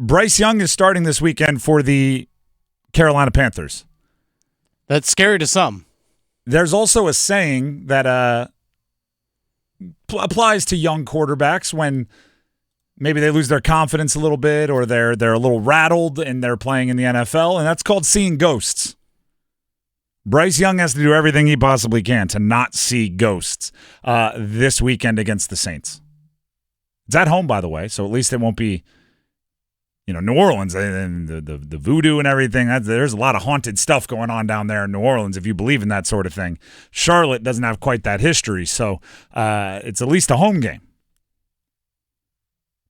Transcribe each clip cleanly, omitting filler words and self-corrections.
Bryce Young is starting this weekend for the Carolina Panthers. That's scary to some. There's also a saying that applies to young quarterbacks when maybe they lose their confidence a little bit or they're a little rattled and they're playing in the NFL, and that's called seeing ghosts. Bryce Young has to do everything he possibly can to not see ghosts this weekend against the Saints. It's at home, by the way, so at least it won't be, New Orleans and the voodoo and everything. There's a lot of haunted stuff going on down there in New Orleans, if you believe in that sort of thing. Charolette doesn't have quite that history, so it's at least a home game.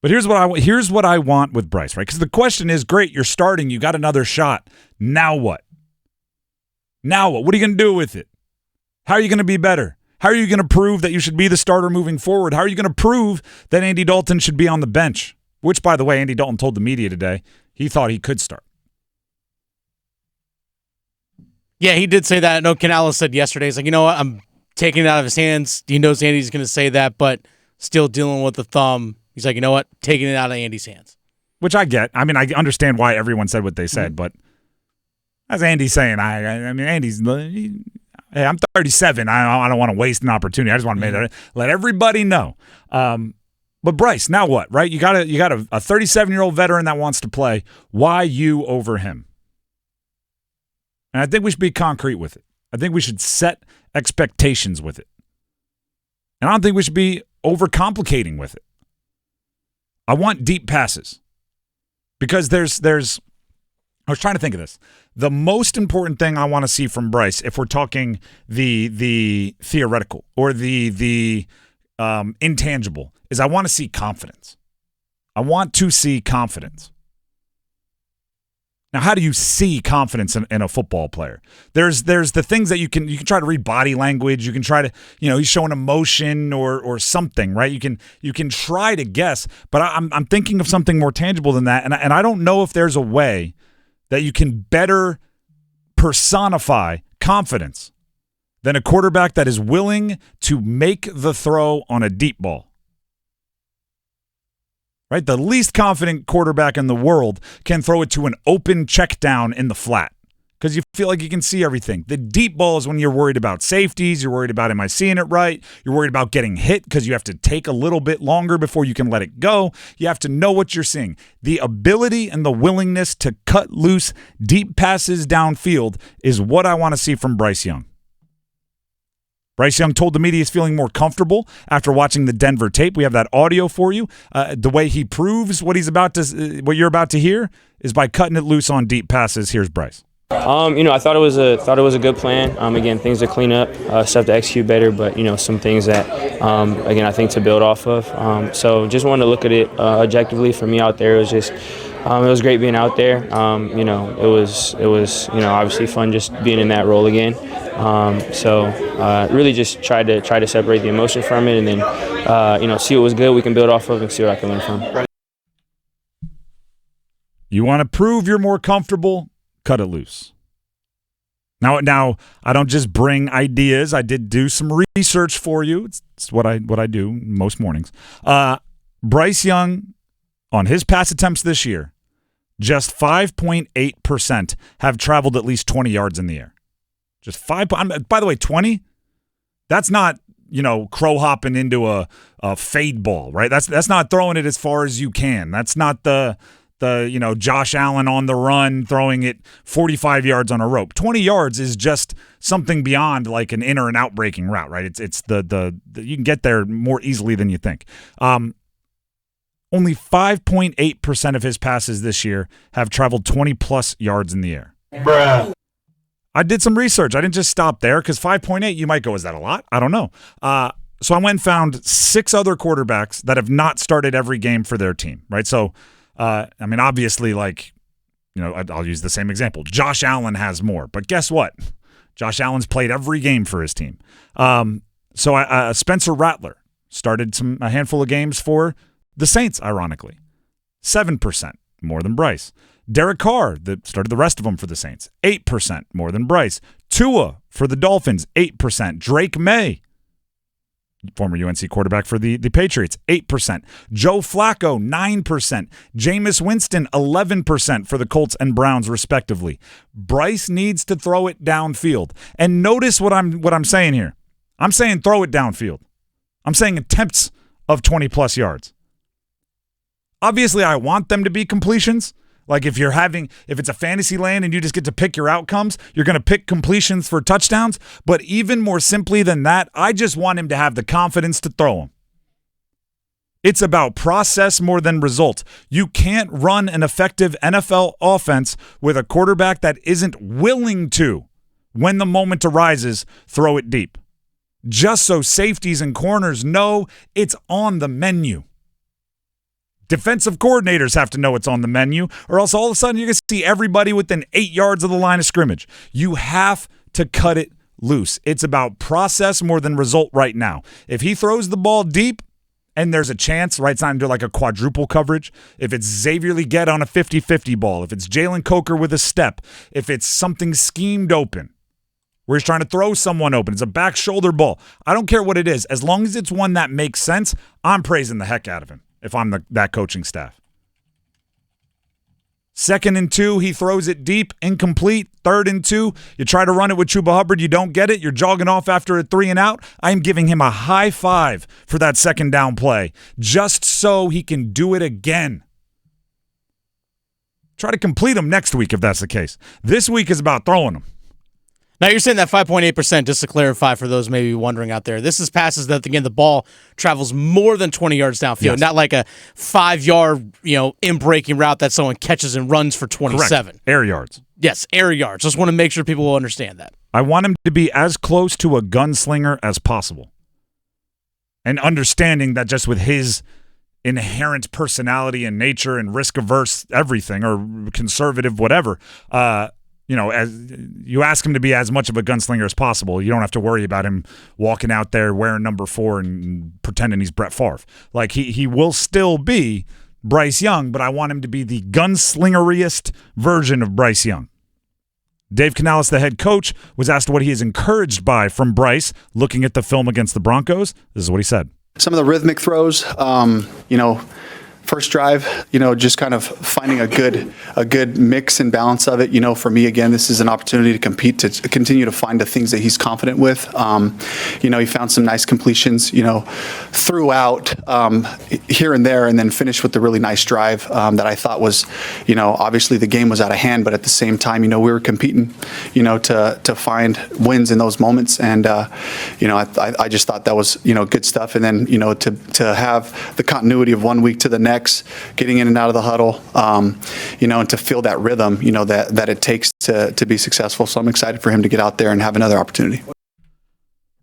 But here's what I want with Bryce, right? Because the question is, great, you're starting, you got another shot. Now what? Now what? What are you going to do with it? How are you going to be better? How are you going to prove that you should be the starter moving forward? How are you going to prove that Andy Dalton should be on the bench? Which, by the way, Andy Dalton told the media today he thought he could start. Yeah, he did say that. I know Canales said yesterday, he's like, you know what, I'm taking it out of his hands. He knows Andy's going to say that, but still dealing with the thumb. He's like, you know what, taking it out of Andy's hands. Which I get. I mean, I understand why everyone said what they said, but as Andy's saying, I mean, Andy's, hey, I'm 37. I don't want to waste an opportunity. I just want to let everybody know. But Bryce, now what, right? You got a 37-year-old veteran that wants to play. Why you over him? And I think we should be concrete with it. I think we should set expectations with it. And I don't think we should be overcomplicating with it. I want deep passes. Because there's I was trying to think of this. The most important thing I want to see from Bryce, if we're talking the theoretical or the intangible, is I want to see confidence. I want to see confidence. Now, how do you see confidence in a football player? There's the things that you can try to read body language. You can try to, he's showing emotion or something, right? You can try to guess, but I'm thinking of something more tangible than that, and I don't know if there's a way that you can better personify confidence than a quarterback that is willing to make the throw on a deep ball. Right? The least confident quarterback in the world can throw it to an open check down in the flat because you feel like you can see everything. The deep ball is when you're worried about safeties. You're worried about, am I seeing it right? You're worried about getting hit because you have to take a little bit longer before you can let it go. You have to know what you're seeing. The ability and the willingness to cut loose deep passes downfield is what I want to see from Bryce Young. Bryce Young told the media he's feeling more comfortable after watching the Denver tape. We have that audio for you. The way he proves what you're about to hear is by cutting it loose on deep passes. Here's Bryce. I thought it was a good plan. Again, things to clean up, stuff to execute better, but some things that again I think to build off of. So just wanted to look at it objectively. For me out there, it was just. It was great being out there. It was obviously fun just being in that role again. Really just tried to separate the emotion from it, and then see what was good we can build off of and see what I can learn from. You want to prove you're more comfortable? Cut it loose. Now I don't just bring ideas. I did do some research for you. It's what I do most mornings. Bryce Young, on his pass attempts this year, just 5.8% have traveled at least 20 yards in the air. Just 5. By the way, 20. That's not crow hopping into a fade ball, right? That's not throwing it as far as you can. That's not the Josh Allen on the run throwing it 45 yards on a rope. 20 yards is just something beyond like an in or an out breaking route, right? It's the you can get there more easily than you think. Only 5.8% of his passes this year have traveled 20-plus yards in the air. Bruh. I did some research. I didn't just stop there because 5.8, you might go, is that a lot? I don't know. So I went and found 6 other quarterbacks that have not started every game for their team, right? So, obviously, I'll use the same example. Josh Allen has more. But guess what? Josh Allen's played every game for his team. So Spencer Rattler started a handful of games for the Saints, ironically. 7%, more than Bryce. Derrick Carr, that started the rest of them for the Saints, 8%, more than Bryce. Tua for the Dolphins, 8%. Drake May, former UNC quarterback for the Patriots, 8%. Joe Flacco, 9%. Jameis Winston, 11% for the Colts and Browns, respectively. Bryce needs to throw it downfield. And notice what I'm saying here. I'm saying throw it downfield. I'm saying attempts of 20-plus yards. Obviously, I want them to be completions. Like if it's a fantasy land and you just get to pick your outcomes, you're going to pick completions for touchdowns. But even more simply than that, I just want him to have the confidence to throw them. It's about process more than result. You can't run an effective NFL offense with a quarterback that isn't willing to, when the moment arises, throw it deep. Just so safeties and corners know it's on the menu. Defensive coordinators have to know it's on the menu, or else all of a sudden you're going to see everybody within 8 yards of the line of scrimmage. You have to cut it loose. It's about process more than result right now. If he throws the ball deep and there's a chance, right, it's not into like a quadruple coverage. If it's Xavier Legette on a 50-50 ball, if it's Jalen Coker with a step, if it's something schemed open, where he's trying to throw someone open, it's a back shoulder ball. I don't care what it is. As long as it's one that makes sense, I'm praising the heck out of him if I'm that coaching staff. 2nd and 2, he throws it deep, incomplete. 3rd and 2, you try to run it with Chuba Hubbard, you don't get it. You're jogging off after a 3 and out. I am giving him a high five for that 2nd down play, just so he can do it again. Try to complete them next week if that's the case. This week is about throwing them. Now, you're saying that 5.8%, just to clarify for those maybe wondering out there, this is passes that, again, the ball travels more than 20 yards downfield, yes. Not like a 5-yard, in-breaking route that someone catches and runs for 27. Correct. Air yards. Yes, air yards. Just want to make sure people will understand that. I want him to be as close to a gunslinger as possible. And understanding that just with his inherent personality and nature and risk-averse everything, or conservative whatever, as you ask him to be as much of a gunslinger as possible, you don't have to worry about him walking out there wearing number 4 and pretending he's Brett Favre. Like he will still be Bryce Young, but I want him to be the gunslingeriest version of Bryce Young. Dave Canales, the head coach, was asked what he is encouraged by from Bryce looking at the film against the Broncos. This is what he said. Some of the rhythmic throws, first drive, just kind of finding a good mix and balance of it. For me, again, this is an opportunity to compete, to continue to find the things that he's confident with. He found some nice completions, throughout here and there, and then finished with the really nice drive that I thought was, obviously the game was out of hand, but at the same time, we were competing, to find wins in those moments. And, I just thought that was, good stuff. And then, to have the continuity of one week to the next, getting in and out of the huddle, and to feel that rhythm, that it takes to be successful. So I'm excited for him to get out there and have another opportunity.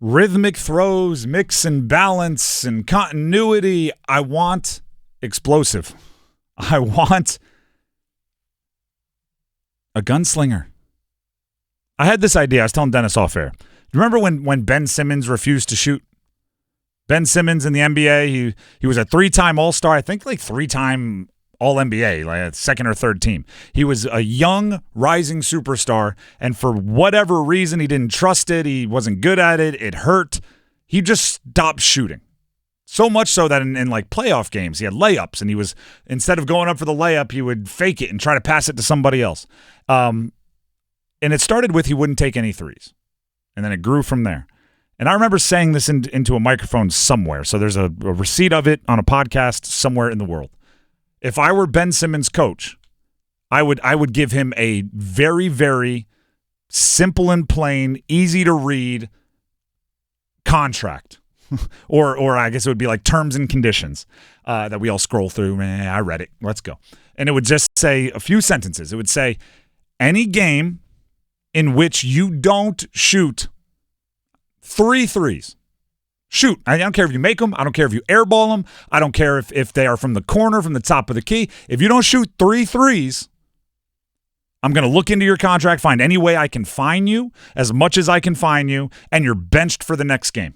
Rhythmic throws, mix and balance and continuity. I want explosive. I want a gunslinger. I had this idea. I was telling Dennis off air. Remember when Ben Simmons refused to shoot? Ben Simmons in the NBA, he was a 3-time All-Star, I think like 3-time All-NBA, like a 2nd or 3rd team. He was a young, rising superstar, and for whatever reason, he didn't trust it. He wasn't good at it. It hurt. He just stopped shooting. So much so that in like playoff games, he had layups, and he was, instead of going up for the layup, he would fake it and try to pass it to somebody else. And it started with he wouldn't take any threes, and then it grew from there. And I remember saying this into a microphone somewhere. So there's a receipt of it on a podcast somewhere in the world. If I were Ben Simmons' coach, I would give him a very, very simple and plain, easy to read contract. or I guess it would be like terms and conditions that we all scroll through. I read it. Let's go. And it would just say a few sentences. It would say, any game in which you don't shoot 3 threes. Shoot. I don't care if you make them. I don't care if you airball them. I don't care if they are from the corner, from the top of the key. If you don't shoot 3 threes, I'm going to look into your contract, find any way I can fine you, as much as I can fine you, and you're benched for the next game.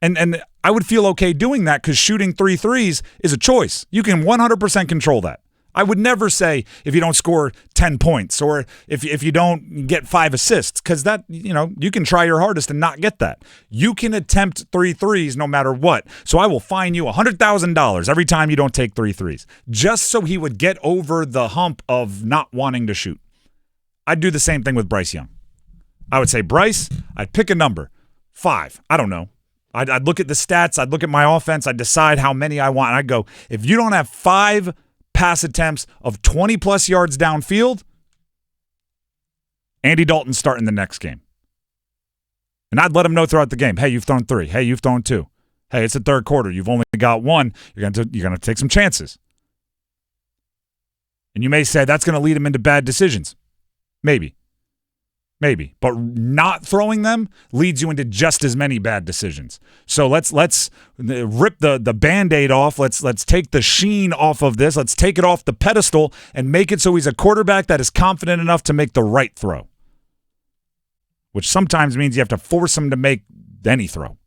And I would feel okay doing that because shooting 3 threes is a choice. You can 100% control that. I would never say if you don't score 10 points or if you don't get 5 assists, because that, you can try your hardest and not get that. You can attempt 3 threes no matter what. So I will fine you $100,000 every time you don't take 3 threes, just so he would get over the hump of not wanting to shoot. I'd do the same thing with Bryce Young. I would say, Bryce, I'd pick a number, 5. I don't know. I'd look at the stats. I'd look at my offense. I'd decide how many I want. And I'd go, if you don't have 5 pass attempts of 20-plus yards downfield, Andy Dalton's starting the next game. And I'd let him know throughout the game, hey, you've thrown 3. Hey, you've thrown 2. Hey, it's the third quarter. You've only got 1. You're going to take some chances. And you may say that's going to lead him into bad decisions. Maybe. But not throwing them leads you into just as many bad decisions. So let's rip the Band-Aid off. Let's take the sheen off of this. Let's take it off the pedestal and make it so he's a quarterback that is confident enough to make the right throw, which sometimes means you have to force him to make any throw.